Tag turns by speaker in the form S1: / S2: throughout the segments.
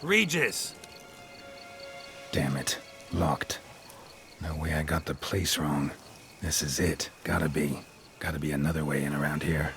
S1: egregious.
S2: Damn it. Locked. No way I got the place wrong. This is it. Gotta be. Gotta be another way in around here.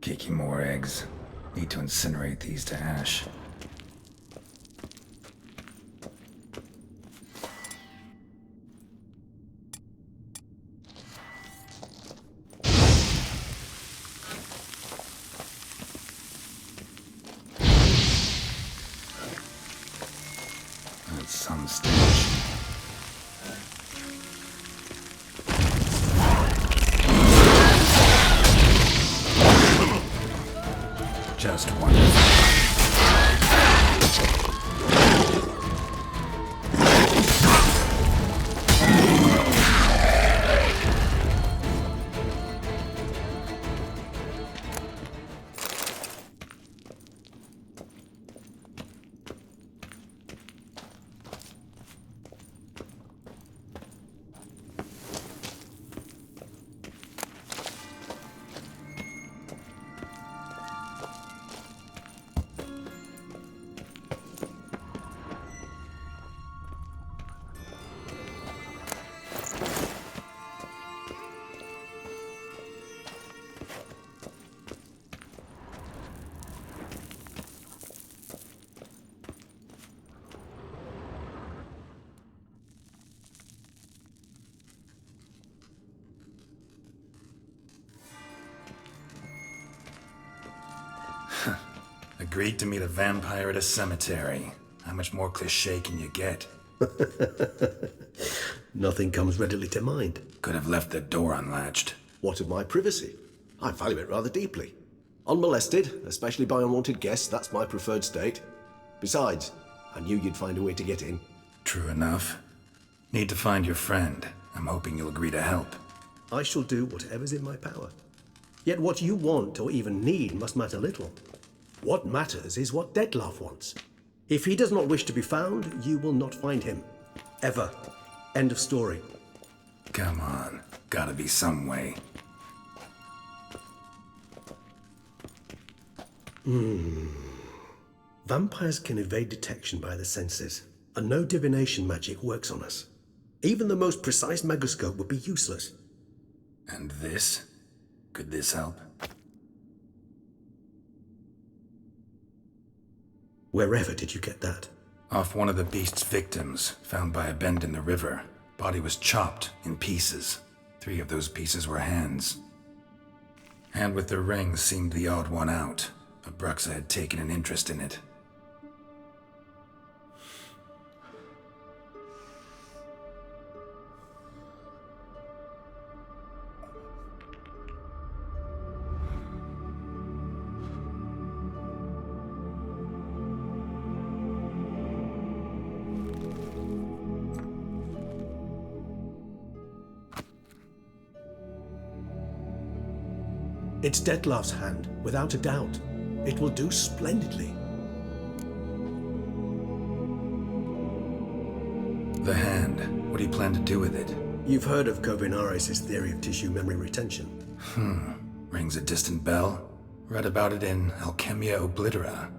S2: Kicking more eggs. Need to incinerate these to ash. At some stage. Just wonderful. Agreed to meet a vampire at a cemetery. How much more cliché can you get?
S3: Nothing comes readily to mind.
S2: Could have left the door unlatched.
S3: What of my privacy? I value it rather deeply. Unmolested, especially by unwanted guests, that's my preferred state. Besides, I knew you'd find a way to get in.
S2: True enough. Need to find your friend. I'm hoping you'll agree to help.
S3: I shall do whatever's in my power. Yet what you want or even need must matter little. What matters is what Dettlaff wants. If he does not wish to be found, you will not find him. Ever. End of story.
S2: Come on. Gotta be some way.
S3: Vampires can evade detection by the senses, and no divination magic works on us. Even the most precise megascope would be useless.
S2: And this? Could this help?
S3: Wherever did you get that?
S2: Off one of the beast's victims, found by a bend in the river. Body was chopped in pieces. 3 of those pieces were hands. Hand with the ring seemed the odd one out, but Bruxa had taken an interest in it.
S3: It's Detlef's hand, without a doubt. It will do splendidly.
S2: The hand. What do you plan to do with it?
S3: You've heard of Kovinaris' theory of tissue memory retention.
S2: Rings a distant bell. Read about it in Alchemia Oblitera.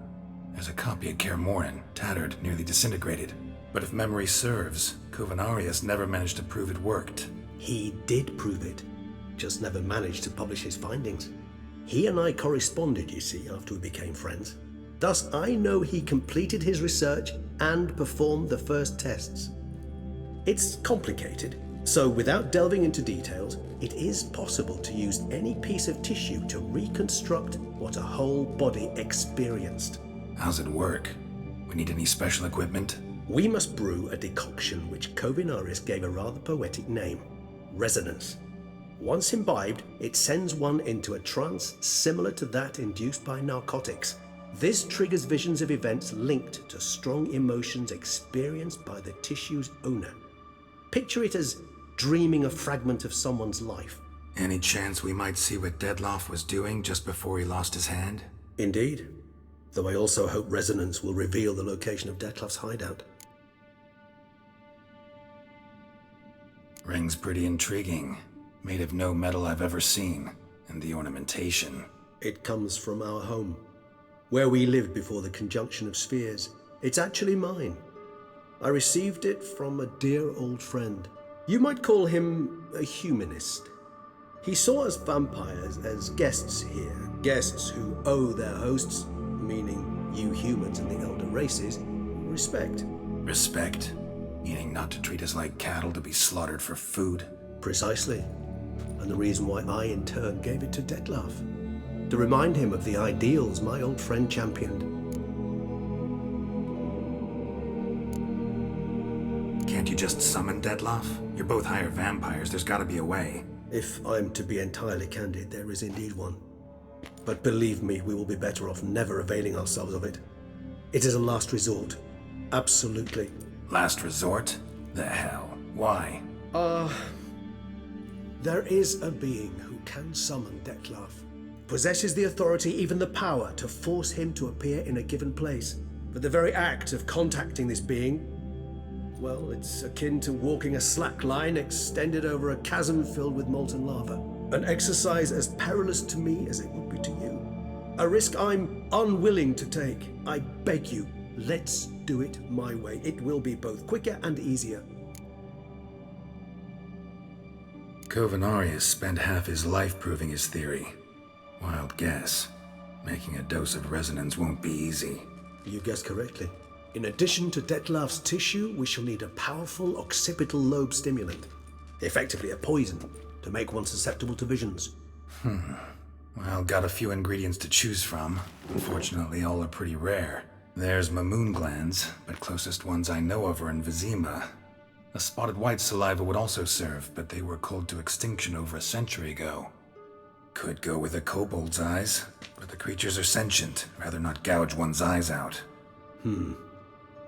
S2: There's a copy at Kermoran, tattered, nearly disintegrated. But if memory serves, Kovinaris never managed to prove it worked.
S3: He did prove it, just never managed to publish his findings. He and I corresponded, you see, after we became friends. Thus, I know he completed his research and performed the first tests. It's complicated, so without delving into details, it is possible to use any piece of tissue to reconstruct what a whole body experienced.
S2: How's it work? We need any special equipment?
S3: We must brew a decoction which Kovinaris gave a rather poetic name, resonance. Once imbibed, it sends one into a trance similar to that induced by narcotics. This triggers visions of events linked to strong emotions experienced by the tissue's owner. Picture it as dreaming a fragment of someone's life.
S2: Any chance we might see what Detlef was doing just before he lost his hand?
S3: Indeed. Though I also hope resonance will reveal the location of Detlef's hideout.
S2: Ring's pretty intriguing. Made of no metal I've ever seen. And the ornamentation.
S3: It comes from our home, where we lived before the conjunction of spheres. It's actually mine. I received it from a dear old friend. You might call him a humanist. He saw us vampires as guests here, guests who owe their hosts, meaning you humans and the elder races, respect.
S2: Respect? Meaning not to treat us like cattle to be slaughtered for food?
S3: Precisely. And the reason why I in turn gave it to Detlef. To remind him of the ideals my old friend championed.
S2: Can't you just summon Detlef? You're both higher vampires, there's gotta be a way.
S3: If I'm to be entirely candid, there is indeed one. But believe me, we will be better off never availing ourselves of it. It is a last resort. Absolutely.
S2: Last resort? The hell? Why?
S3: There is a being who can summon Detlef. Possesses the authority, even the power, to force him to appear in a given place. But the very act of contacting this being, well, it's akin to walking a slack line extended over a chasm filled with molten lava. An exercise as perilous to me as it would be to you. A risk I'm unwilling to take. I beg you, let's do it my way. It will be both quicker and easier.
S2: Kovinaris spent half his life proving his theory. Wild guess. Making a dose of resonance won't be easy.
S3: You guessed correctly. In addition to Detlef's tissue, we shall need a powerful occipital lobe stimulant. Effectively a poison, to make one susceptible to visions.
S2: Well, got a few ingredients to choose from. Unfortunately, all are pretty rare. There's mamoon glands, but closest ones I know of are in Vizima. A spotted white saliva would also serve, but they were cold to extinction over a century ago. Could go with a kobold's eyes, but the creatures are sentient. Rather not gouge one's eyes out.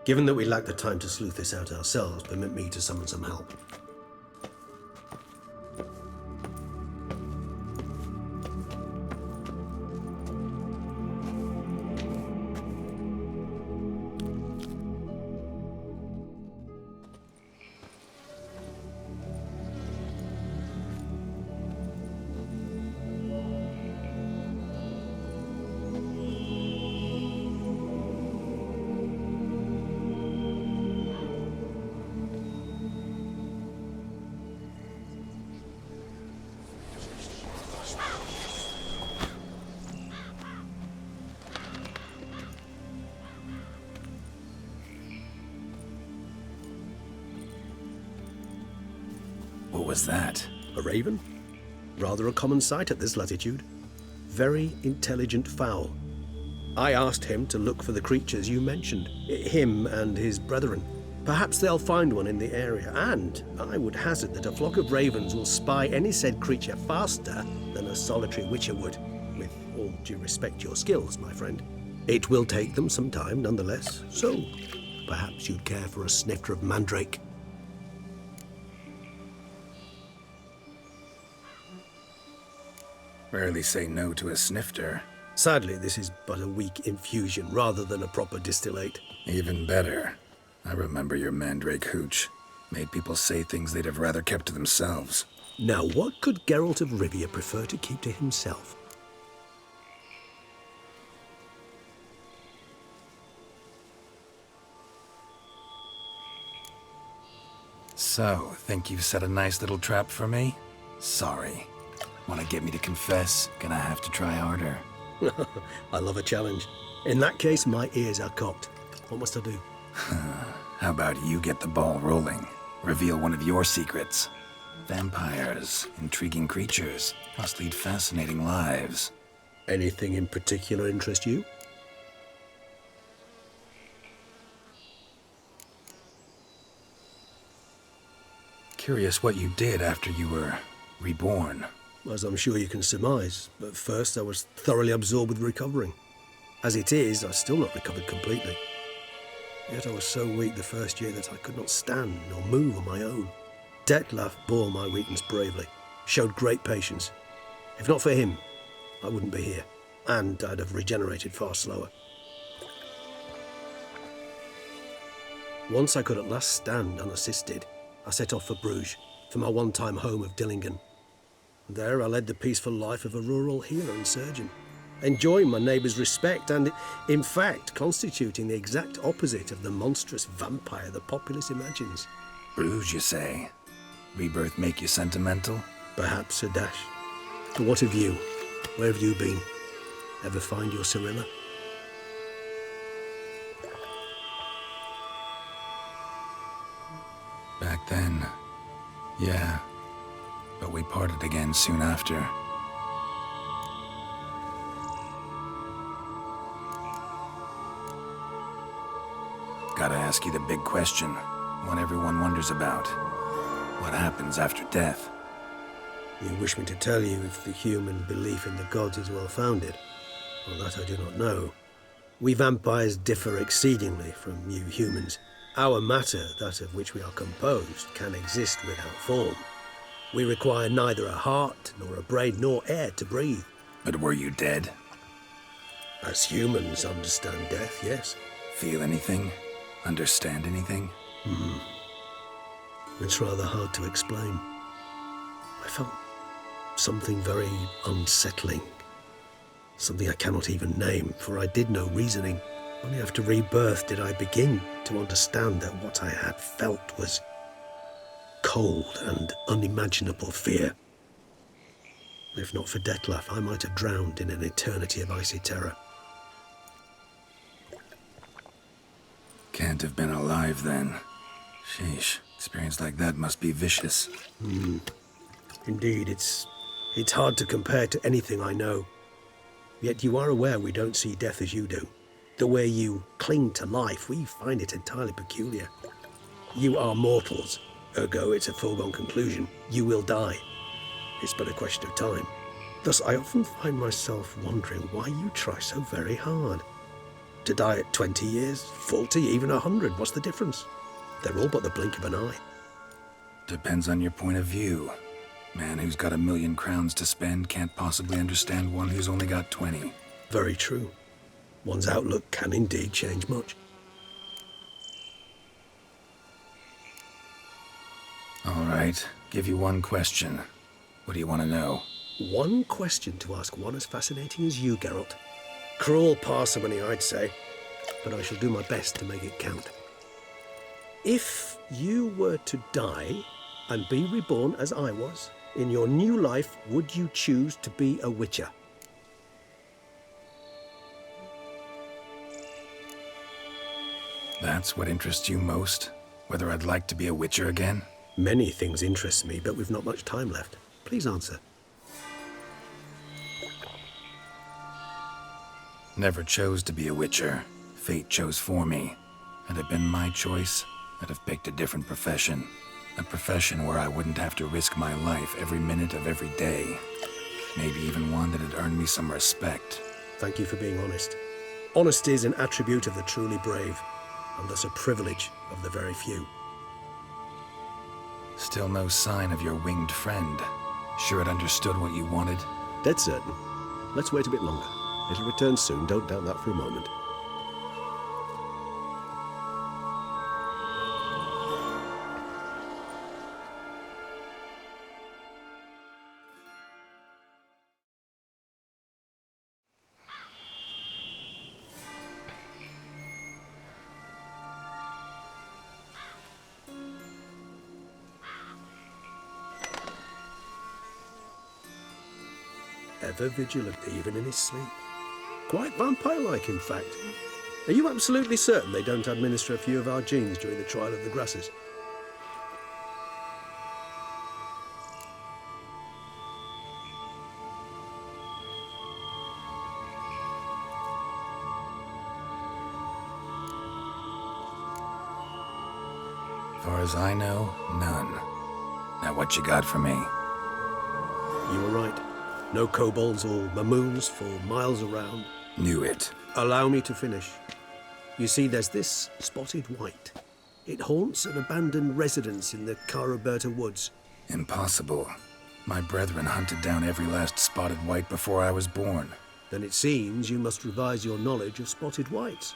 S3: Given that we lack the time to sleuth this out ourselves, permit me to summon some help.
S2: What was that?
S3: A raven? Rather a common sight at this latitude. Very intelligent fowl. I asked him to look for the creatures you mentioned, him and his brethren. Perhaps they'll find one in the area, and I would hazard that a flock of ravens will spy any said creature faster than a solitary witcher would. With all due respect to your skills, my friend. It will take them some time, nonetheless, so perhaps you'd care for a snifter of mandrake.
S2: Rarely say no to a snifter.
S3: Sadly, this is but a weak infusion rather than a proper distillate.
S2: Even better. I remember your mandrake hooch. Made people say things they'd have rather kept to themselves.
S3: Now, what could Geralt of Rivia prefer to keep to himself?
S2: So, think you've set a nice little trap for me? Sorry. Want to get me to confess? Gonna have to try harder.
S3: I love a challenge. In that case, my ears are cocked. What must I do?
S2: How about you get the ball rolling? Reveal one of your secrets. Vampires, intriguing creatures, must lead fascinating lives.
S3: Anything in particular interest you?
S2: Curious what you did after you were reborn.
S3: As I'm sure you can surmise, but first I was thoroughly absorbed with recovering. As it is, I've still not recovered completely. Yet I was so weak the first year that I could not stand or move on my own. Detlef bore my weakness bravely, showed great patience. If not for him, I wouldn't be here, and I'd have regenerated far slower. Once I could at last stand unassisted, I set off for Bruges, for my one-time home of Dillingen. There I led the peaceful life of a rural hero and surgeon, enjoying my neighbours' respect and, in fact, constituting the exact opposite of the monstrous vampire the populace imagines.
S2: Bruges, you say? Rebirth make you sentimental?
S3: Perhaps a dash. But what of you? Where have you been? Ever find your Cyrilla?
S2: Back then, yeah. But we parted again soon after. Gotta ask you the big question, one everyone wonders about. What happens after death?
S3: You wish me to tell you if the human belief in the gods is well founded? Well, that I do not know. We vampires differ exceedingly from you humans. Our matter, that of which we are composed, can exist without form. We require neither a heart, nor a brain, nor air to breathe.
S2: But were you dead?
S3: As humans understand death, yes.
S2: Feel anything? Understand anything?
S3: It's rather hard to explain. I felt something very unsettling. Something I cannot even name, for I did no reasoning. Only after rebirth did I begin to understand that what I had felt was cold and unimaginable fear. If not for Detlef, I might have drowned in an eternity of icy terror.
S2: Can't have been alive then. Sheesh, experience like that must be vicious.
S3: Indeed, it's hard to compare to anything I know. Yet you are aware we don't see death as you do. The way you cling to life, we find it entirely peculiar. You are mortals, ergo it's a foregone conclusion. You will die. It's but a question of time. Thus, I often find myself wondering why you try so very hard. To die at 20 years, 40, even 100, what's the difference? They're all but the blink of an eye.
S2: Depends on your point of view. Man who's got 1,000,000 crowns to spend can't possibly understand one who's only got 20.
S3: Very true. One's outlook can indeed change much.
S2: All right, give you one question. What do you want to know?
S3: One question to ask one as fascinating as you, Geralt. Cruel parsimony, I'd say, but I shall do my best to make it count. If you were to die and be reborn as I was, in your new life, would you choose to be a witcher?
S2: That's what interests you most? Whether I'd like to be a witcher again?
S3: Many things interest me, but we've not much time left. Please answer.
S2: Never chose to be a witcher. Fate chose for me. Had it been my choice, I'd have picked a different profession. A profession where I wouldn't have to risk my life every minute of every day. Maybe even one that had earned me some respect.
S3: Thank you for being honest. Honesty is an attribute of the truly brave, and thus a privilege of the very few.
S2: Still no sign of your winged friend. Sure it understood what you wanted?
S3: Dead certain. Let's wait a bit longer. It'll return soon, don't doubt that for a moment. Ever vigilant, even in his sleep. Quite vampire-like, in fact. Are you absolutely certain they don't administer a few of our genes during the trial of the grasses?
S2: Far as I know, none. Now what you got for me?
S3: You were right. No kobolds or mamoons for miles around.
S2: Knew it.
S3: Allow me to finish. You see, there's this spotted white. It haunts an abandoned residence in the Caraberta woods.
S2: Impossible. My brethren hunted down every last spotted white before I was born.
S3: Then it seems you must revise your knowledge of spotted whites.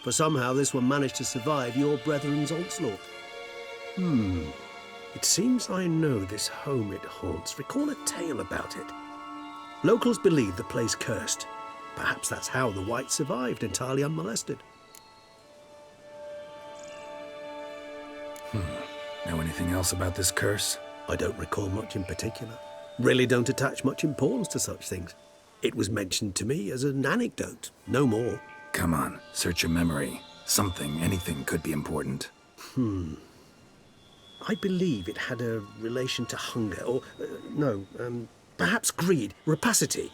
S3: For somehow this one managed to survive your brethren's onslaught. It seems I know this home it haunts. Recall a tale about it. Locals believe the place cursed. Perhaps that's how the white survived, entirely unmolested.
S2: Know anything else about this curse?
S3: I don't recall much in particular. Really don't attach much importance to such things. It was mentioned to me as an anecdote, no more.
S2: Come on, search your memory. Something, anything could be important.
S3: I believe it had a relation to hunger, or, perhaps greed, rapacity.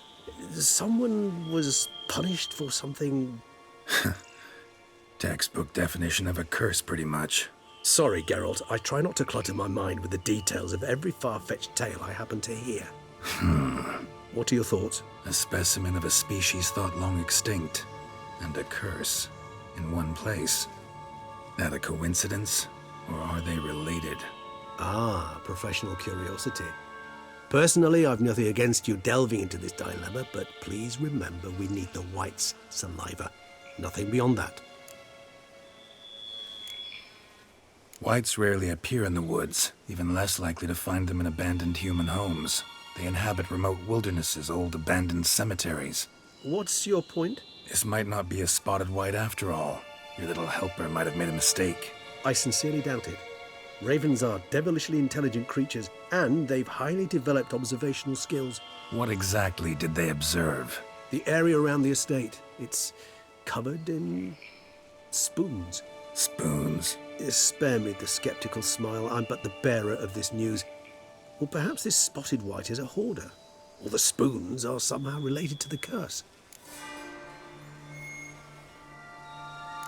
S3: Someone was punished for something.
S2: Textbook definition of a curse, pretty much.
S3: Sorry, Geralt, I try not to clutter my mind with the details of every far-fetched tale I happen to hear. What are your thoughts?
S2: A specimen of a species thought long extinct, and a curse in one place. That a coincidence, or are they related?
S3: Ah, professional curiosity. Personally, I've nothing against you delving into this dilemma, but please remember we need the white's saliva. Nothing beyond that.
S2: Whites rarely appear in the woods, even less likely to find them in abandoned human homes. They inhabit remote wildernesses, old abandoned cemeteries.
S3: What's your point?
S2: This might not be a spotted white after all. Your little helper might have made a mistake.
S3: I sincerely doubt it. Ravens are devilishly intelligent creatures, and they've highly developed observational skills.
S2: What exactly did they observe?
S3: The area around the estate, it's covered in spoons.
S2: Spoons?
S3: Spare me the skeptical smile. I'm but the bearer of this news. Or perhaps this spotted white is a hoarder. Or the spoons are somehow related to the curse.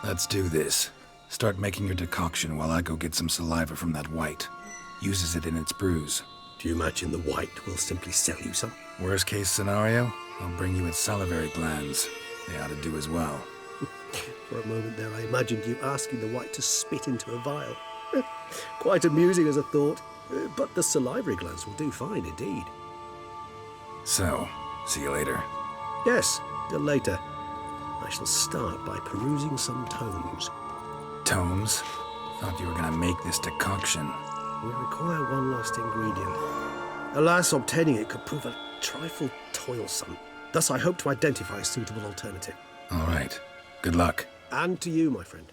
S2: Let's do this. Start making your decoction while I go get some saliva from that white. Uses it in its brews.
S3: Do you imagine the white will simply sell you some?
S2: Worst case scenario, I'll bring you its salivary glands. They ought to do as well.
S3: For a moment there, I imagined you asking the white to spit into a vial. Quite amusing as a thought, but the salivary glands will do fine indeed.
S2: So, see you later.
S3: Yes, till later. I shall start by perusing some tomes.
S2: Tomes? Thought you were gonna make this decoction.
S3: We require one last ingredient. Alas, obtaining it could prove a trifle toilsome. Thus, I hope to identify a suitable alternative.
S2: All right. Good luck.
S3: And to you, my friend.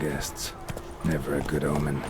S2: guests. Never a good omen.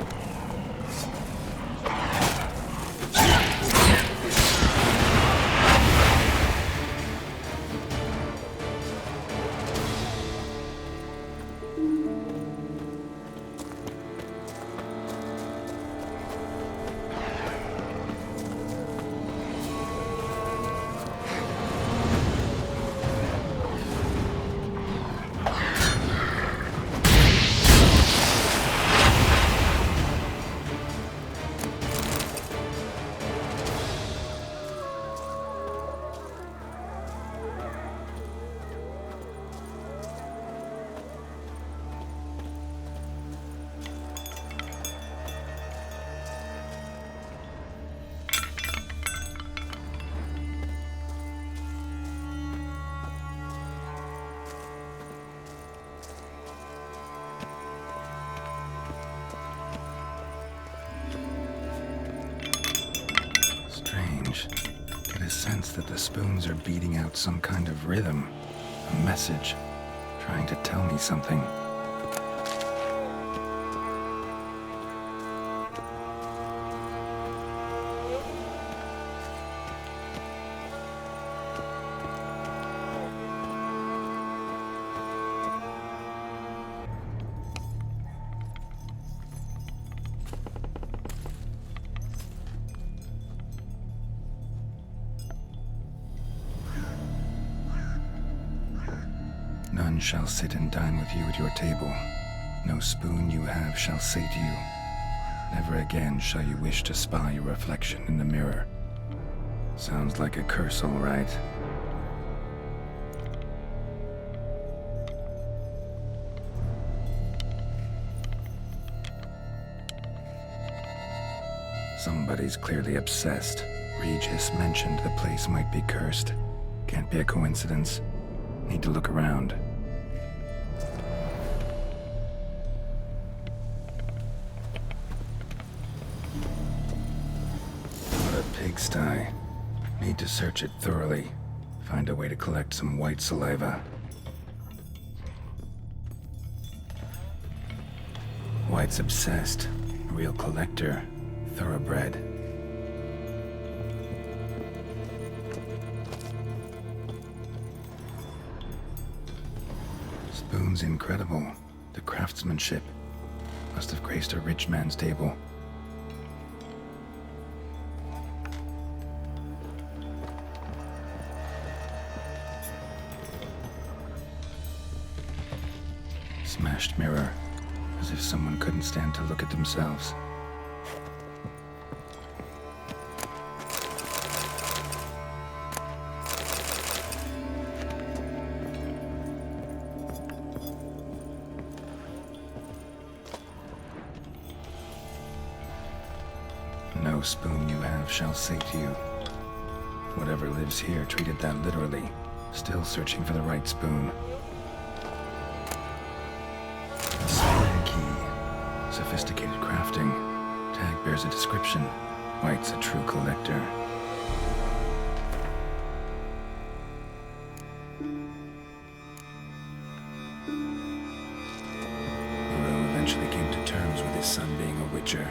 S2: Get a sense that the spoons are beating out some kind of rhythm, a message, trying to tell me something. None shall sit and dine with you at your table. No spoon you have shall say to you, never again shall you wish to spy your reflection in the mirror. Sounds like a curse, all right. Somebody's clearly obsessed. Regis mentioned the place might be cursed. Can't be a coincidence. Need to look around. What a pigsty. Need to search it thoroughly. Find a way to collect some white saliva. White's obsessed. A real collector. Thoroughbred. Spoon's incredible. The craftsmanship must have graced a rich man's table. Smashed mirror, as if someone couldn't stand to look at themselves. No spoon you have shall say to you. Whatever lives here treated that literally. Still searching for the right spoon. A spoon key. Sophisticated crafting. Tag bears a description. White's a true collector. Moreau eventually came to terms with his son being a witcher.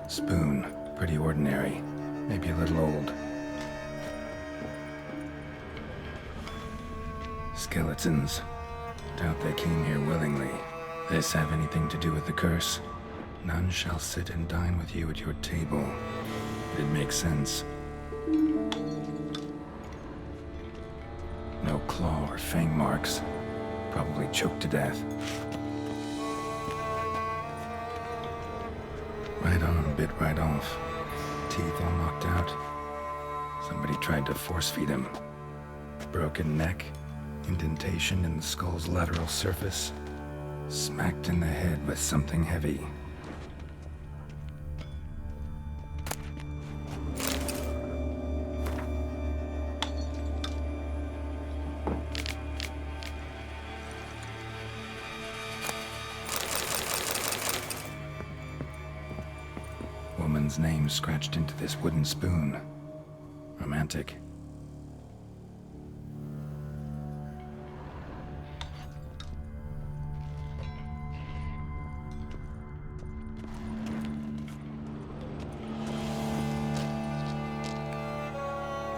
S2: Spoon, pretty ordinary, maybe a little old. Skeletons, doubt they came here willingly. This have anything to do with the curse? None shall sit and dine with you at your table. It makes sense. No claw or fang marks, probably choked to death. Right on, bit right off. Teeth all knocked out. Somebody tried to force feed him. Broken neck, indentation in the skull's lateral surface. Smacked in the head with something heavy. Woman's name scratched into this wooden spoon. Romantic.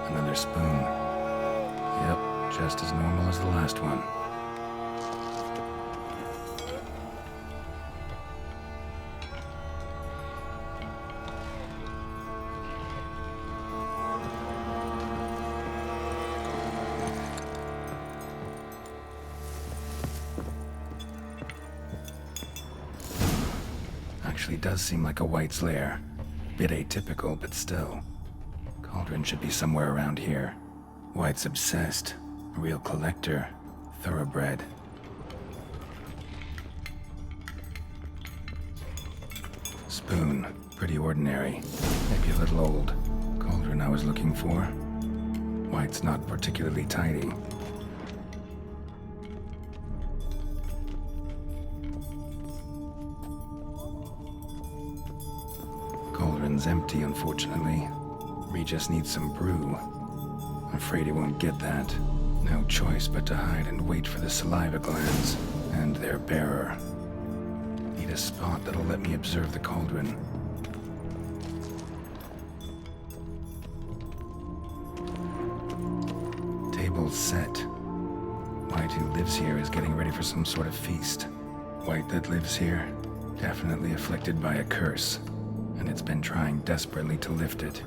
S2: Another spoon. Yep, just as normal as the last one. Actually does seem like a White's lair. Bit atypical, but still. Cauldron should be somewhere around here. White's obsessed. A real collector. Thoroughbred. Spoon. Pretty ordinary. Maybe a little old. Cauldron I was looking for. White's not particularly tidy. Cauldron's empty, unfortunately. Regis needs some brew. I'm afraid he won't get that. No choice but to hide and wait for the saliva glands and their bearer. Need a spot that'll let me observe the cauldron. Table's set. White, who lives here, is getting ready for some sort of feast. White that lives here, definitely afflicted by a curse, and it's been trying desperately to lift it.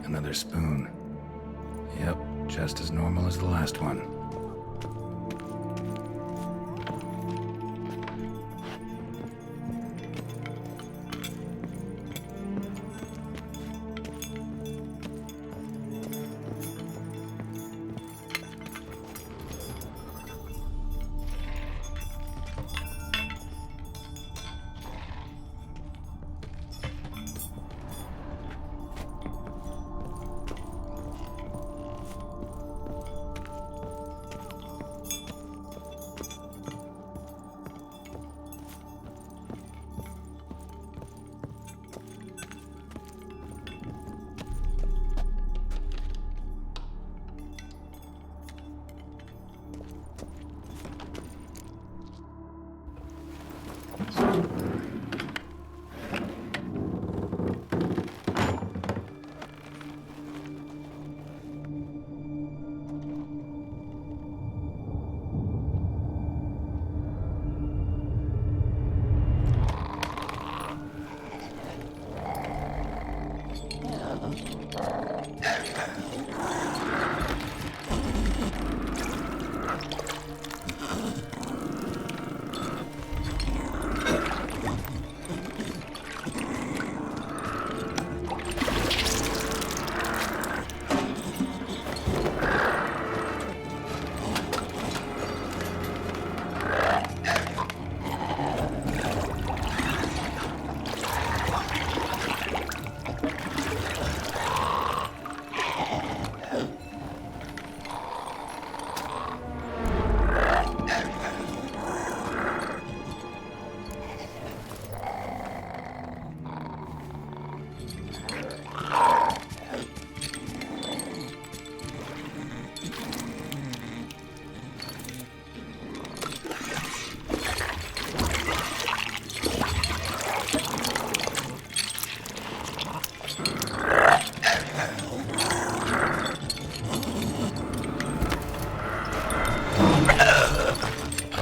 S2: Another spoon. Yep, just as normal as the last one.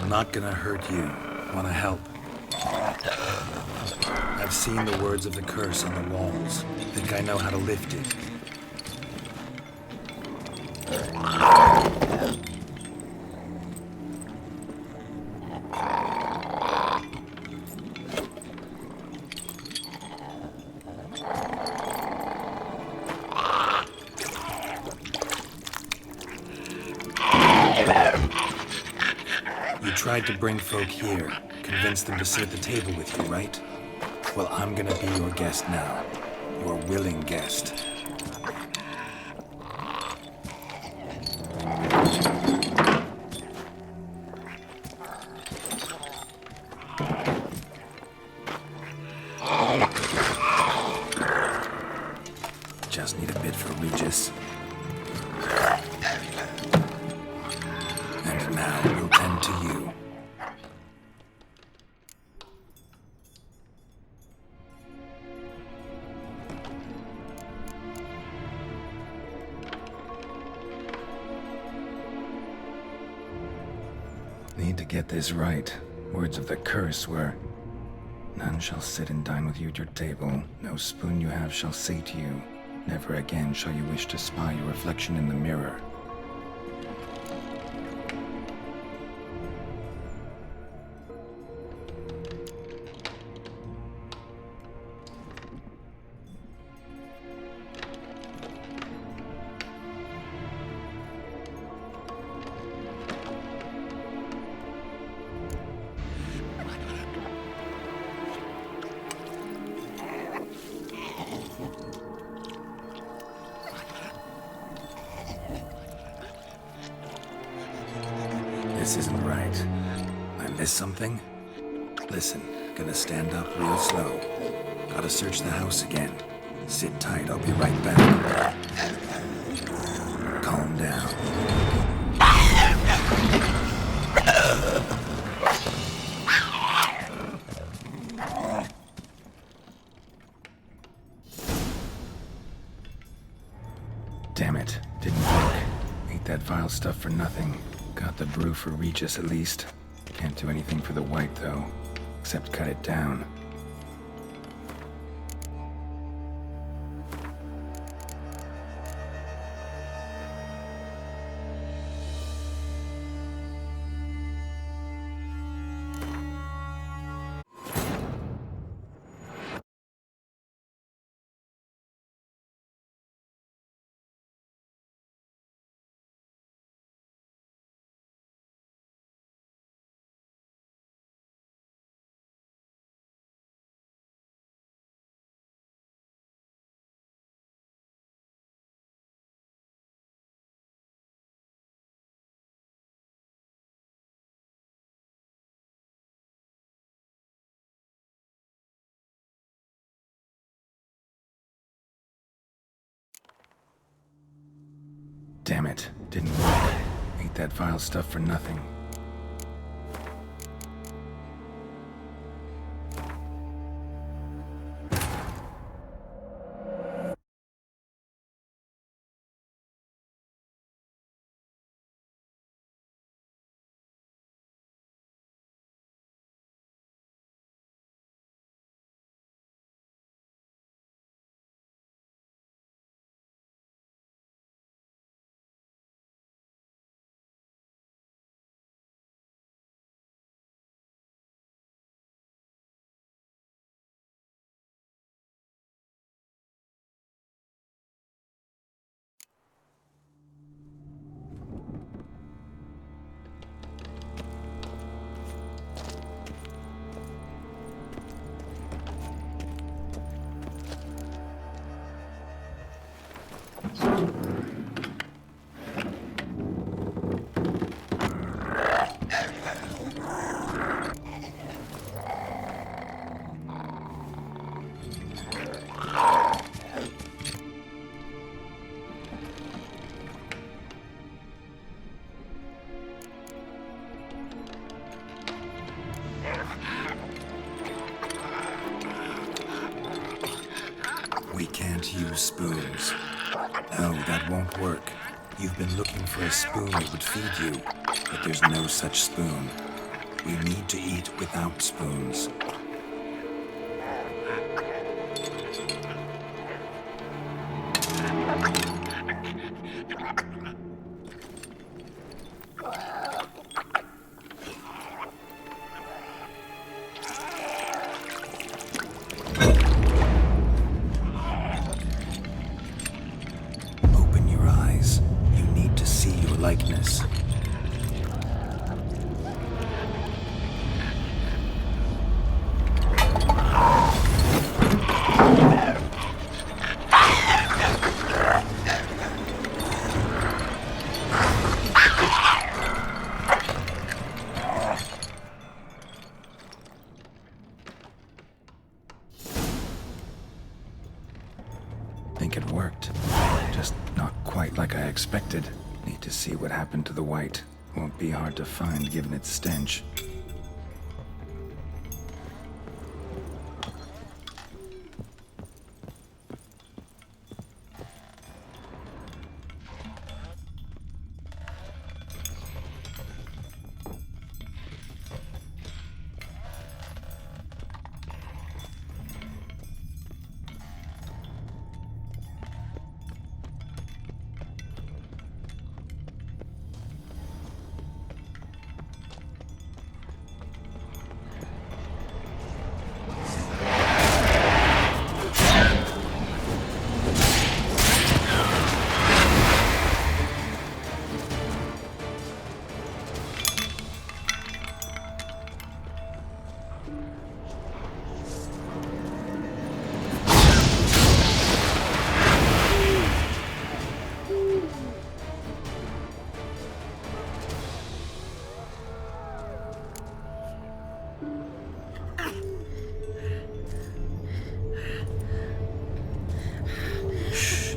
S2: Not gonna hurt you. Wanna help? I've seen the words of the curse on the walls. Think I know how to lift it. Tried to bring folk here, convince them to sit at the table with you, right? Well, I'm gonna be your guest now. Your willing guest. Just need a bit for Regis. And now we'll tend to you. Need to get this right. Words of the curse were, "None shall sit and dine with you at your table. No spoon you have shall sate you. Never again shall you wish to spy your reflection in the mirror." This isn't right. I missed something? Listen, gonna stand up real slow. Gotta search the house again. Sit tight, I'll be right back. Calm down. Damn it, didn't work. Ate that vile stuff for nothing. Got the brew for Regis at least. Can't do anything for the white though, except cut it down. Damn it, didn't work. Ate that vile stuff for nothing. We can't use spoons. No, that won't work. You've been looking for a spoon that would feed you, but there's no such spoon. We need to eat without spoons. Open your eyes. You need to see your likeness. Think it worked. Just not quite like I expected. Need to see what happened to the white. Won't be hard to find given its stench.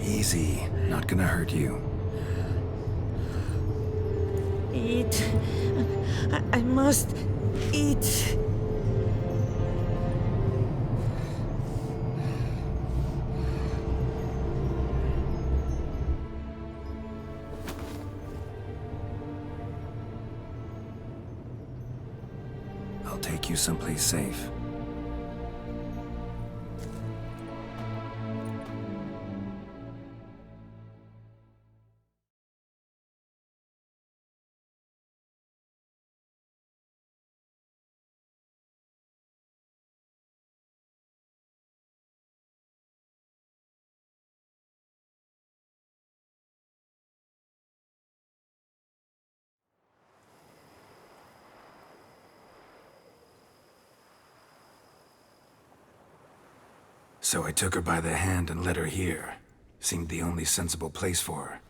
S2: Easy. Not gonna hurt you.
S1: Eat. I must eat.
S2: I'll take you someplace safe. So I took her by the hand and led her here. Seemed the only sensible place for her.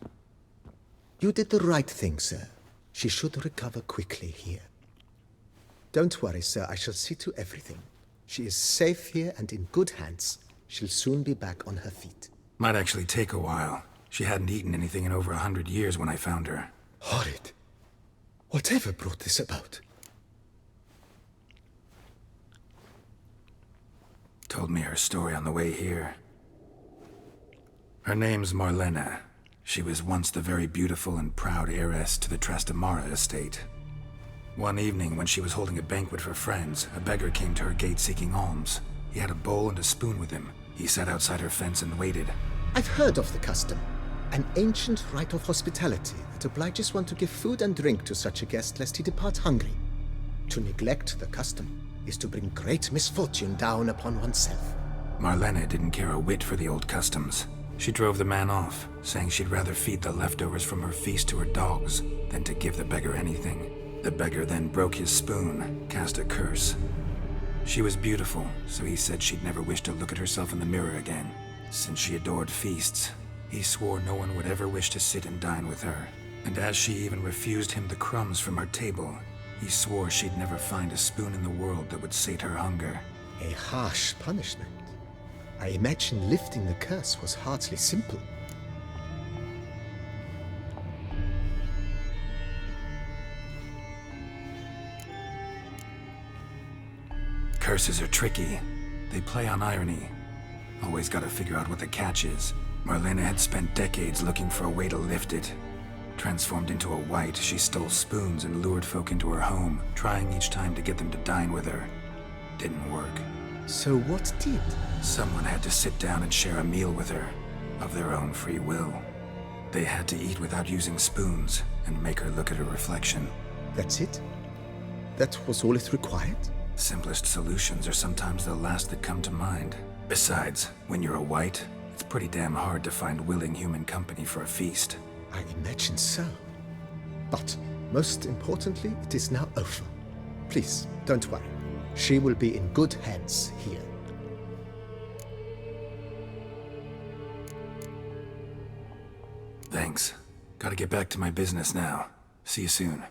S4: You did the right thing, sir. She should recover quickly here. Don't worry, sir. I shall see to everything. She is safe here and in good hands. She'll soon be back on her feet.
S2: Might actually take a while. She hadn't eaten anything in over 100 years when I found her.
S4: Horrid. Whatever brought this about?
S2: Told me her story on the way here. Her name's Marlena. She was once the very beautiful and proud heiress to the Trastamara estate. One evening, when she was holding a banquet for friends, a beggar came to her gate seeking alms. He had a bowl and a spoon with him. He sat outside her fence and waited.
S4: I've heard of the custom. An ancient rite of hospitality that obliges one to give food and drink to such a guest lest he depart hungry. To neglect the custom is to bring great misfortune down upon oneself.
S2: Marlena didn't care a whit for the old customs. She drove the man off, saying she'd rather feed the leftovers from her feast to her dogs than to give the beggar anything. The beggar then broke his spoon, cast a curse. She was beautiful, so he said she'd never wish to look at herself in the mirror again. Since she adored feasts, he swore no one would ever wish to sit and dine with her. And as she even refused him the crumbs from her table, he swore she'd never find a spoon in the world that would sate her hunger.
S4: A harsh punishment. I imagine lifting the curse was hardly simple.
S2: Curses are tricky. They play on irony. Always gotta figure out what the catch is. Marlena had spent decades looking for a way to lift it. Transformed into a white, she stole spoons and lured folk into her home, trying each time to get them to dine with her. Didn't work.
S4: So what did?
S2: Someone had to sit down and share a meal with her, of their own free will. They had to eat without using spoons, and make her look at her reflection.
S4: That's it? That was all it required?
S2: Simplest solutions are sometimes the last that come to mind. Besides, when you're a white, it's pretty damn hard to find willing human company for a feast.
S4: I imagine so. But most importantly, it is now over. Please, don't worry. She will be in good hands here.
S2: Thanks. Gotta get back to my business now. See you soon.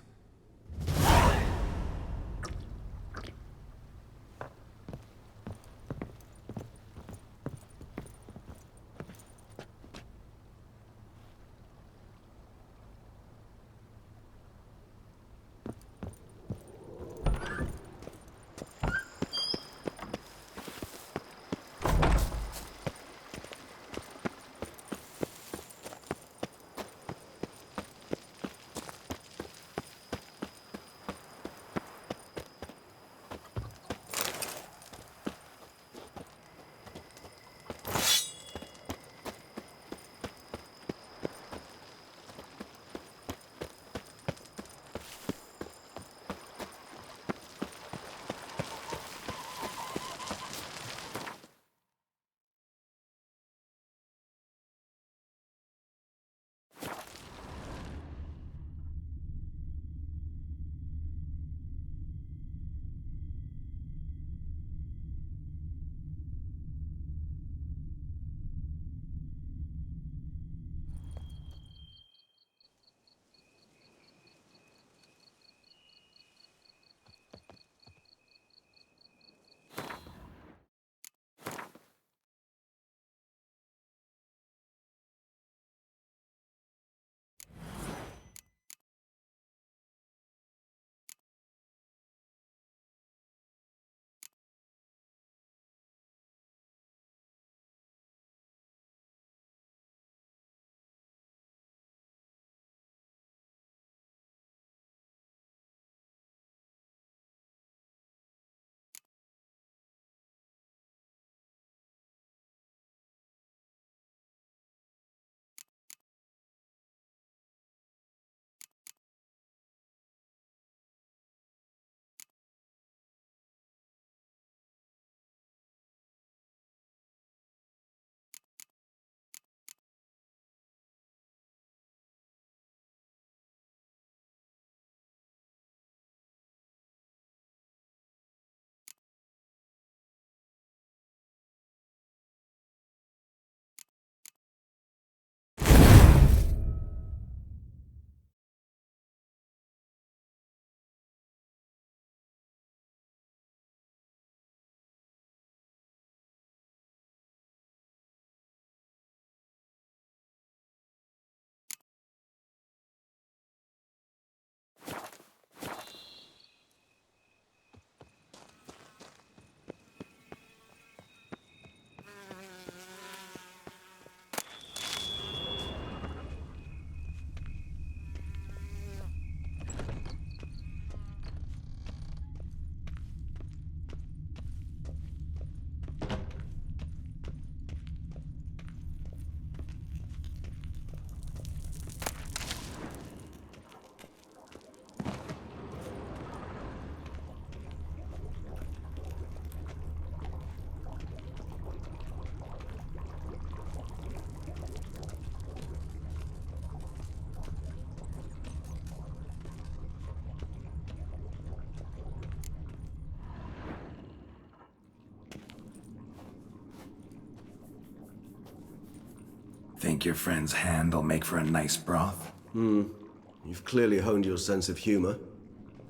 S2: Think your friend's hand will make for a nice broth?
S3: You've clearly honed your sense of humor.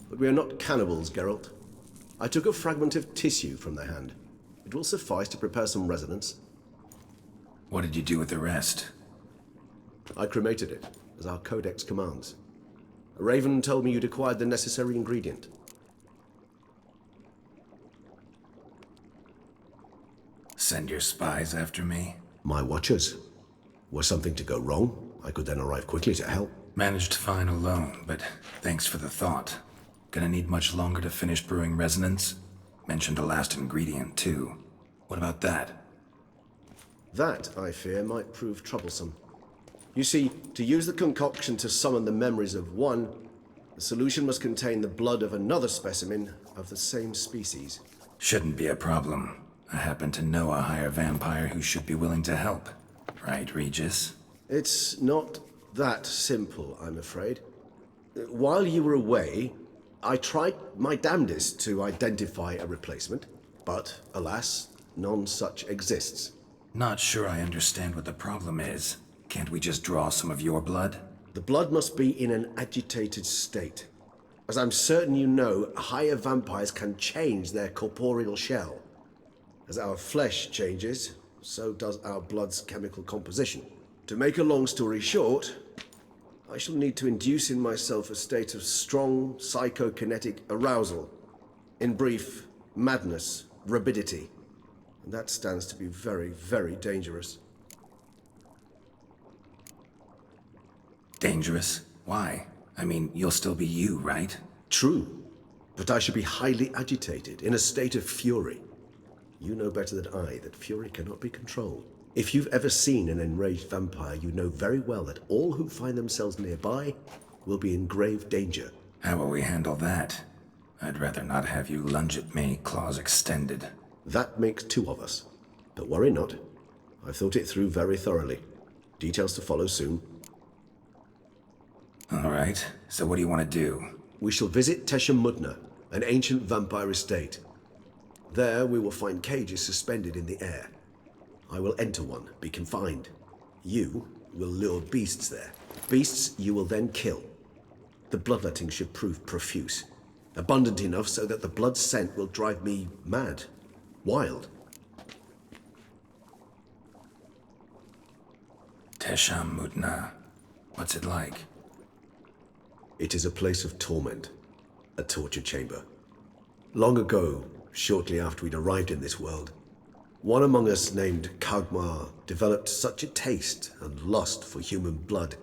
S3: But we are not cannibals, Geralt. I took a fragment of tissue from their hand. It will suffice to prepare some resonance.
S2: What did you do with the rest?
S3: I cremated it, as our codex commands. A raven told me you'd acquired the necessary ingredient.
S2: Send your spies after me?
S3: My watchers. Were something to go wrong, I could then arrive quickly to help.
S2: Managed fine alone, but thanks for the thought. Gonna need much longer to finish brewing resonance? Mentioned the last ingredient, too. What about that?
S3: That, I fear, might prove troublesome. You see, to use the concoction to summon the memories of one, the solution must contain the blood of another specimen of the same species.
S2: Shouldn't be a problem. I happen to know a higher vampire who should be willing to help. Right, Regis?
S3: It's not that simple, I'm afraid. While you were away, I tried my damnedest to identify a replacement, but alas, none such exists.
S2: Not sure I understand what the problem is. Can't we just draw some of your blood?
S3: The blood must be in an agitated state. As I'm certain you know, higher vampires can change their corporeal shell. As our flesh changes, so does our blood's chemical composition. To make a long story short, I shall need to induce in myself a state of strong psychokinetic arousal. In brief, madness, rabidity. And that stands to be very, very dangerous.
S2: Dangerous? Why? I mean, you'll still be you, right?
S3: True, but I should be highly agitated, in a state of fury. You know better than I that fury cannot be controlled. If you've ever seen an enraged vampire, you know very well that all who find themselves nearby will be in grave danger.
S2: How will we handle that? I'd rather not have you lunge at me, claws extended.
S3: That makes two of us. But worry not. I've thought it through very thoroughly. Details to follow soon.
S2: All right, so what do you want to do?
S3: We shall visit Teshem Mudna, an ancient vampire estate. There we will find cages suspended in the air. I will enter one, be confined. You will lure beasts there. Beasts you will then kill. The bloodletting should prove profuse. Abundant enough so that the blood scent will drive me mad. Wild.
S2: Teshem Mudna. What's it like?
S3: It is a place of torment. A torture chamber. Long ago, shortly after we'd arrived in this world, one among us named Kagmar developed such a taste and lust for human blood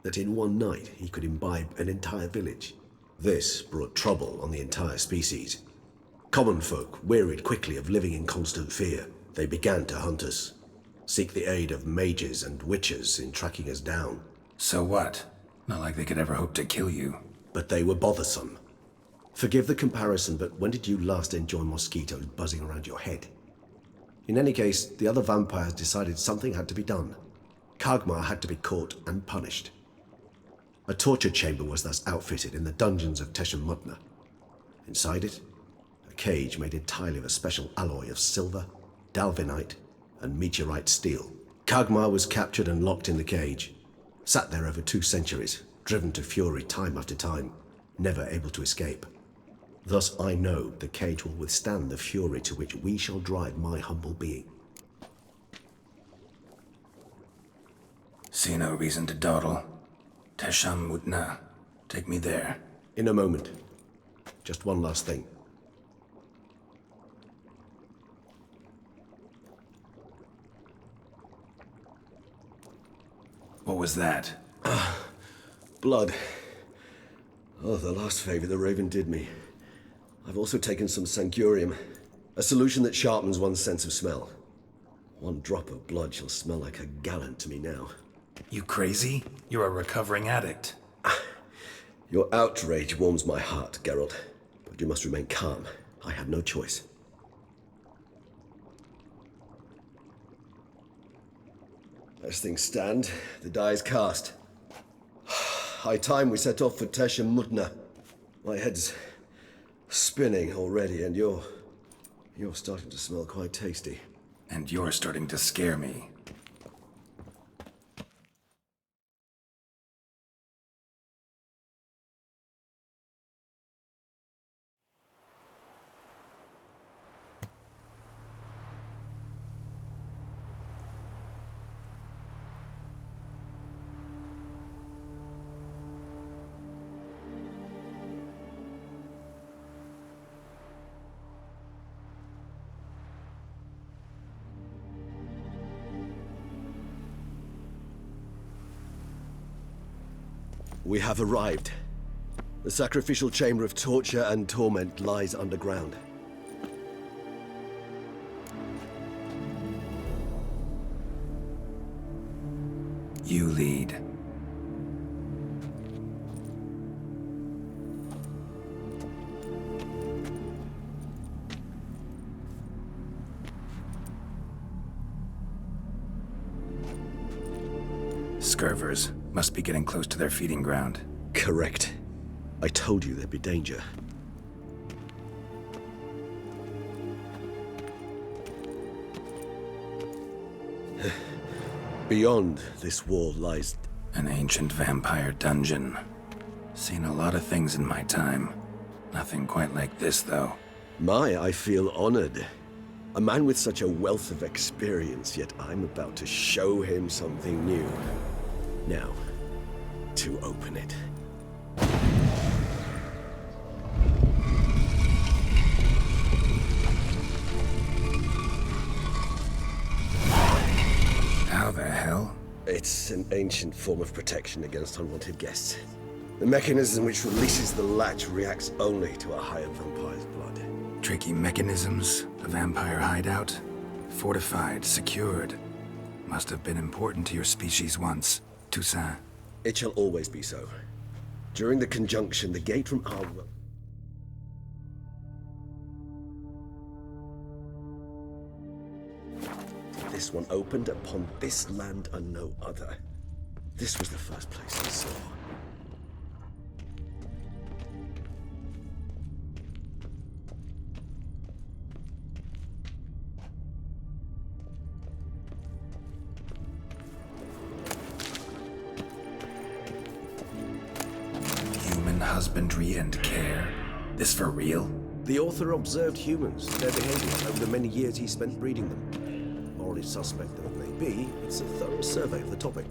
S3: that in one night he could imbibe an entire village. This brought trouble on the entire species. Common folk wearied quickly of living in constant fear. They began to hunt us, seek the aid of mages and witches in tracking us down.
S2: So what? Not like they could ever hope to kill you.
S3: But they were bothersome. Forgive the comparison, but when did you last enjoy mosquitoes buzzing around your head? In any case, the other vampires decided something had to be done. Kagmar had to be caught and punished. A torture chamber was thus outfitted in the dungeons of Teshem Mudna. Inside it, a cage made entirely of a special alloy of silver, dalvinite, and meteorite steel. Kagmar was captured and locked in the cage. Sat there over 2 centuries, driven to fury time after time, never able to escape. Thus I know the cage will withstand the fury to which we shall drive my humble being.
S2: See no reason to dawdle. Teshem Mudna. Take me there.
S3: In a moment. Just one last thing.
S2: What was that?
S3: Blood. Oh, the last favor the Raven did me. I've also taken some Sancurium, a solution that sharpens one's sense of smell. One drop of blood shall smell like a gallon to me now.
S2: You crazy? You're a recovering addict.
S3: Your outrage warms my heart, Geralt. But you must remain calm. I have no choice. As things stand, the die is cast. High time we set off for Teshem Mudna. My head's spinning already, and you're starting to smell quite tasty.
S2: And you're starting to scare me.
S3: We have arrived. The sacrificial chamber of torture and torment lies underground.
S2: You lead. Scurvers must be getting close to their feeding ground.
S3: Correct. I told you there'd be danger. Beyond this wall lies...
S2: An ancient vampire dungeon. Seen a lot of things in my time. Nothing quite like this, though.
S3: I feel honored. A man with such a wealth of experience, yet I'm about to show him something new. Now, to open it.
S2: How the hell?
S3: It's an ancient form of protection against unwanted guests. The mechanism which releases the latch reacts only to a higher vampire's blood.
S2: Tricky mechanisms, a vampire hideout. Fortified, secured. Must have been important to your species once, Toussaint.
S3: It shall always be so. During the conjunction, the gate from our... This one opened upon this land and no other. This was the first place I saw.
S2: Human husbandry and care. This for real?
S3: The author observed humans, their behavior, over the many years he spent breeding them. Morally suspect though it may be, it's a thorough survey of the topic.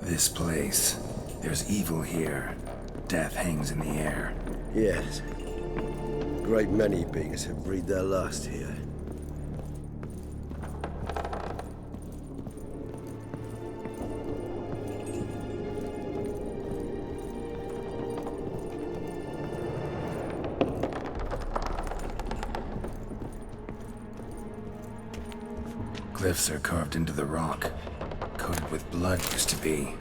S2: This place. There's evil here. Death hangs in the air.
S3: Yes. Great many beings have breathed their last here.
S2: Glyphs are carved into the rock. Coated with blood used to be.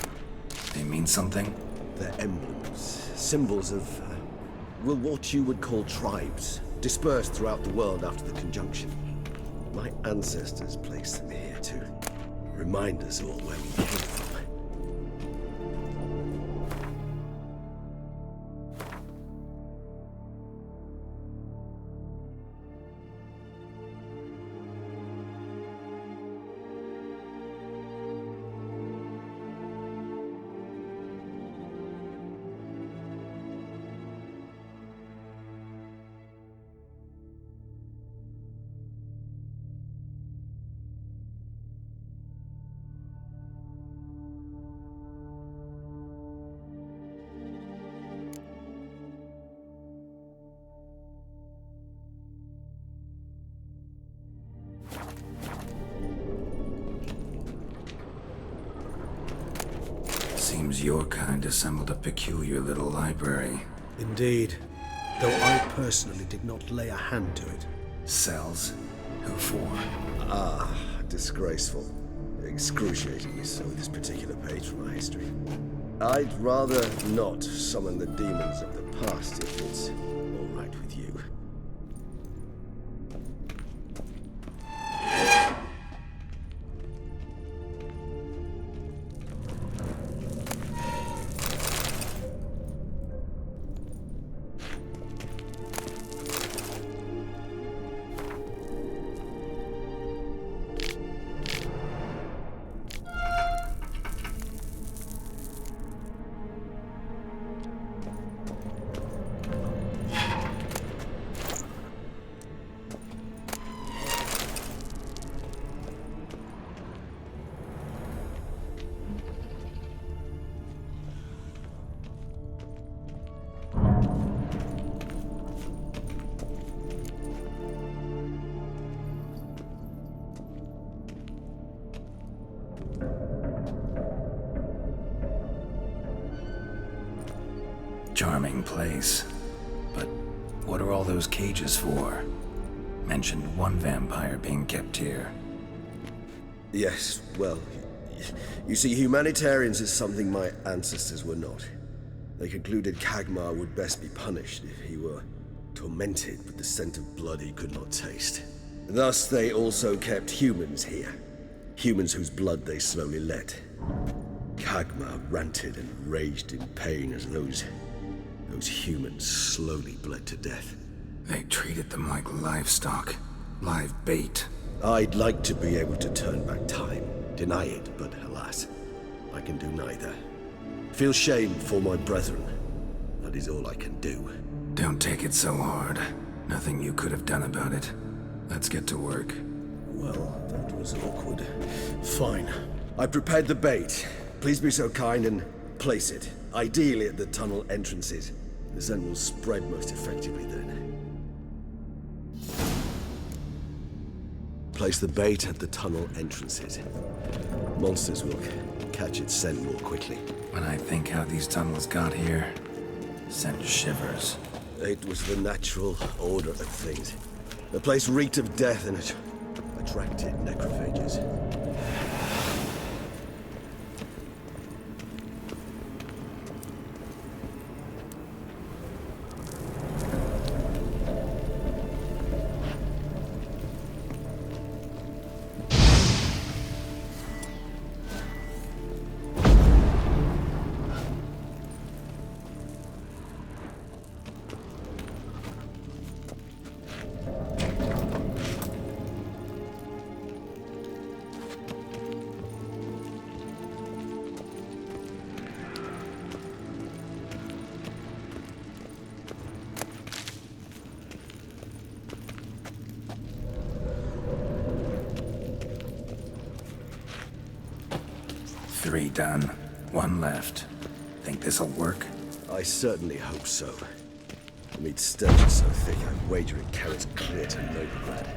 S2: They mean something?
S3: They're emblems, symbols of, well, what you would call tribes, dispersed throughout the world after the conjunction. My ancestors placed them here to remind us all where we came from.
S2: Seems your kind assembled a peculiar little library.
S3: Indeed, though I personally did not lay a hand to it.
S2: Cells? Who for?
S5: Ah, disgraceful. Excruciatingly so, this particular page from our history. I'd rather not summon the demons of the past if it's all right with you.
S2: Charming place. But what are all those cages for? Mentioned one vampire being kept here.
S5: Yes, well, you see, humanitarians is something my ancestors were not. They concluded Kagmar would best be punished if he were tormented with the scent of blood he could not taste. Thus, they also kept humans here. Humans whose blood they slowly let. Kagmar ranted and raged in pain as those humans slowly bled to death.
S2: They treated them like livestock. Live bait.
S5: I'd like to be able to turn back time, deny it, but alas, I can do neither. Feel shame for my brethren. That is all I can do.
S2: Don't take it so hard. Nothing you could have done about it. Let's get to work.
S5: Well, that was awkward. Fine. I prepared the bait. Please be so kind and place it, ideally at the tunnel entrances. The scent will spread most effectively then. Place the bait at the tunnel entrances. Monsters will catch its scent more quickly.
S2: When I think how these tunnels got here, sent shivers.
S5: It was the natural order of things. The place reeked of death and it attracted necrophages.
S2: Three done. One left. Think this'll work?
S5: I certainly hope so. The meat stench so thick, I wager it carries clear to Novigrad.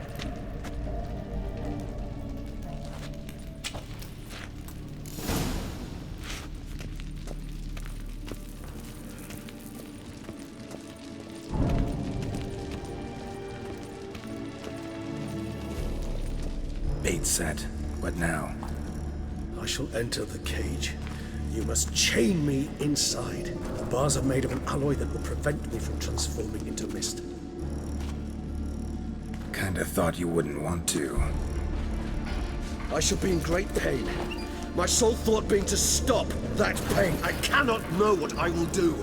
S2: Bait set. What now?
S3: I shall enter the cage. You must chain me inside. The bars are made of an alloy that will prevent me from transforming into mist.
S2: Kinda thought you wouldn't want to.
S5: I shall be in great pain. My sole thought being to stop that pain. I cannot know what I will do.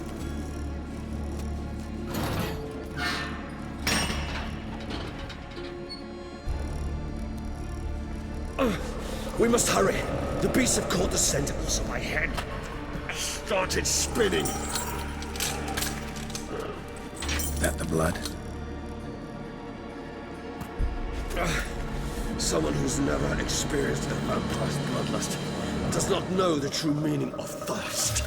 S5: We must hurry. The beasts have caught the scent, and also my head started spinning.
S2: That the blood?
S5: Someone who's never experienced a vampire's bloodlust does not know the true meaning of thirst.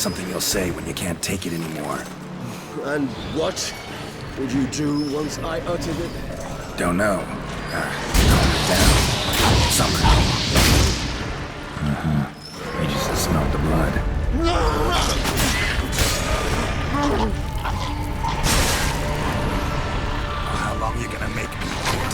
S2: something you'll say when you can't take it anymore.
S5: And what would you do once I uttered it?
S2: Don't know. Calm it down. Somehow. You just smelled the blood. How long you gonna make me wait?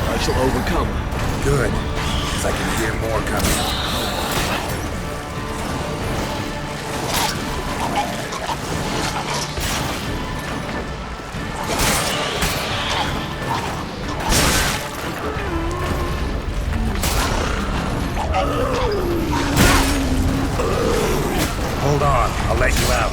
S5: I shall overcome.
S2: Good, because I can hear more coming. Hold on, I'll let you out.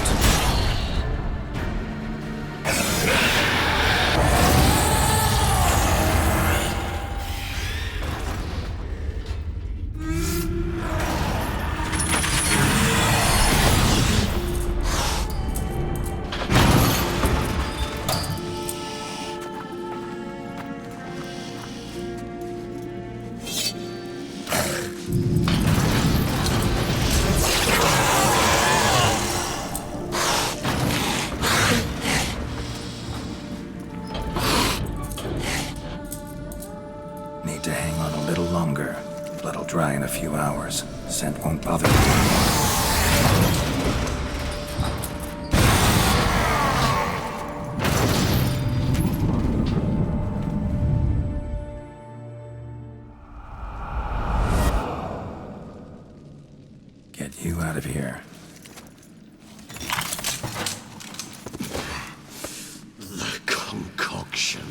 S2: Need to hang on a little longer. Blood'll dry in a few hours. Scent won't bother me. Get you out of here.
S5: The concoction.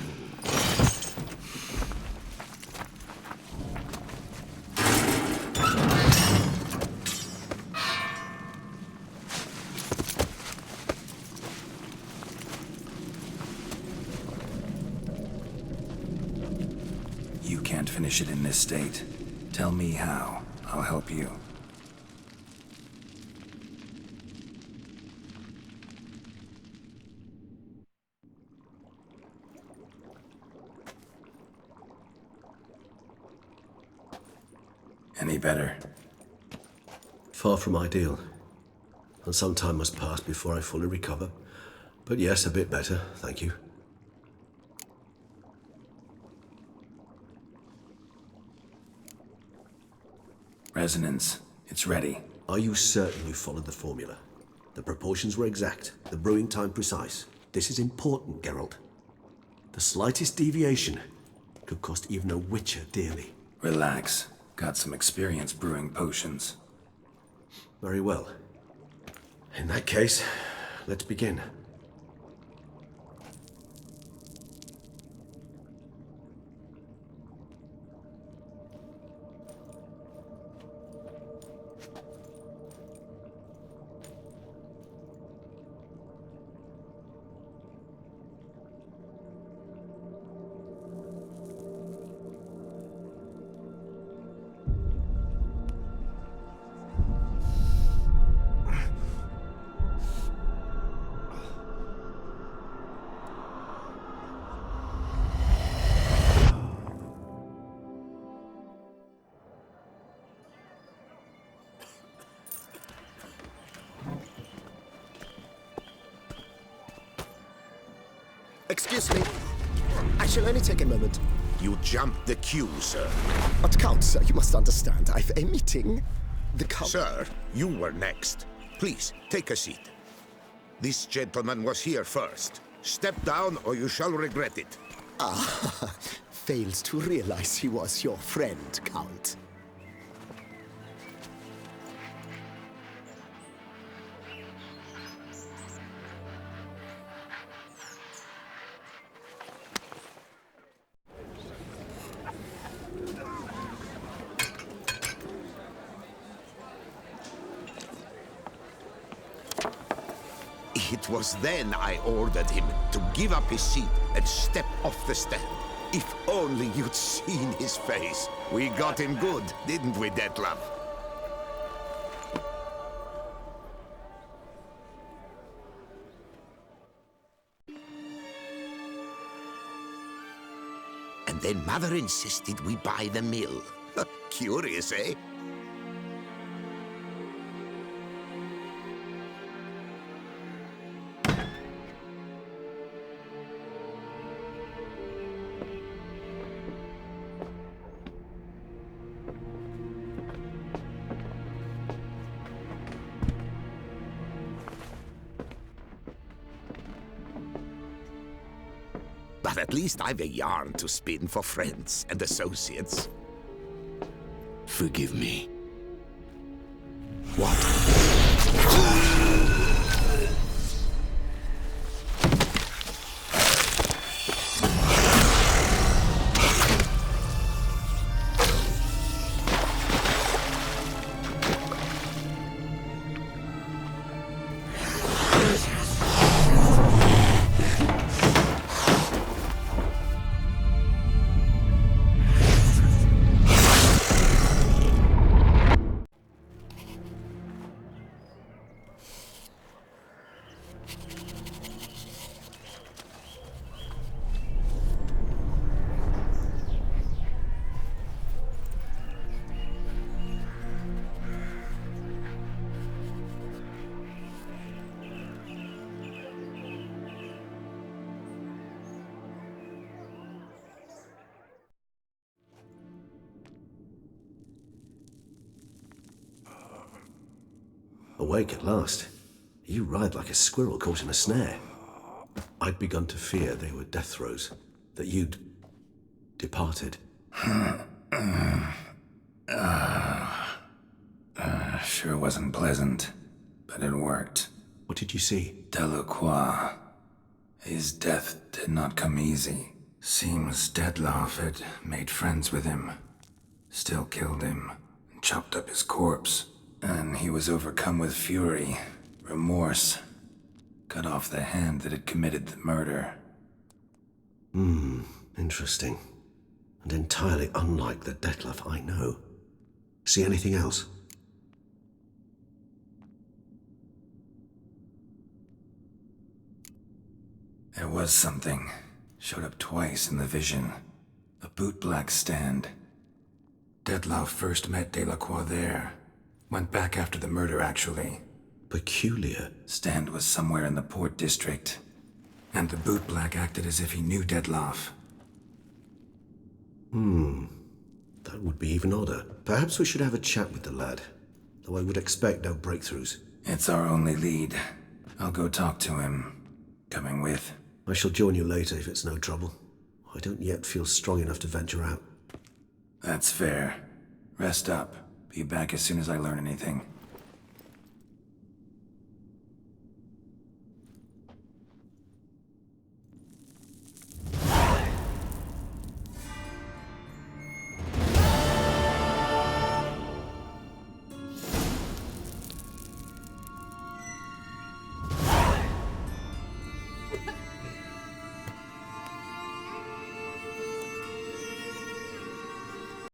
S2: You can't finish it in this state. Tell me how. I'll help you. Any better?
S3: Far from ideal. And some time must pass before I fully recover. But yes, a bit better, thank you.
S2: Resonance. It's ready.
S3: Are you certain you followed the formula? The proportions were exact, the brewing time precise. This is important, Geralt. The slightest deviation could cost even a witcher dearly.
S2: Relax. Got some experience brewing potions.
S3: Very well. In that case, let's begin.
S4: Excuse me. I shall only take a moment.
S6: You jumped the queue, sir.
S4: But Count, sir, you must understand. I've a meeting. The Count...
S6: Sir, you were next. Please, take a seat. This gentleman was here first. Step down or you shall regret it.
S4: Ah, fails to realize he was your friend, Count.
S6: It was then I ordered him to give up his seat and step off the stand. If only you'd seen his face. We got him good, didn't we, Detlef? and then Mother insisted we buy the mill. Curious, eh? But at least I've a yarn to spin for friends and associates.
S7: Forgive me.
S6: What?
S3: Awake at last. You ride like a squirrel caught in a snare. I'd begun to fear they were death throes, that you'd departed.
S2: Sure wasn't pleasant, but it worked.
S3: What did you see?
S2: Delacroix. His death did not come easy. Seems Detlaff had made friends with him. Still killed him, and chopped up his corpse. And he was overcome with fury, remorse. Cut off the hand that had committed the murder.
S3: Interesting. And entirely unlike the Detlaff I know. See anything else?
S2: There was something. Showed up twice in the vision. A bootblack stand. Detlaff first met Delacroix there. Went back after the murder, actually.
S3: Peculiar.
S2: Stand was somewhere in the Port District. And the bootblack acted as if he knew Detlaff.
S3: That would be even odder. Perhaps we should have a chat with the lad. Though I would expect no breakthroughs.
S2: It's our only lead. I'll go talk to him. Coming with?
S3: I shall join you later if it's no trouble. I don't yet feel strong enough to venture out.
S2: That's fair. Rest up. Be back as soon as I learn anything.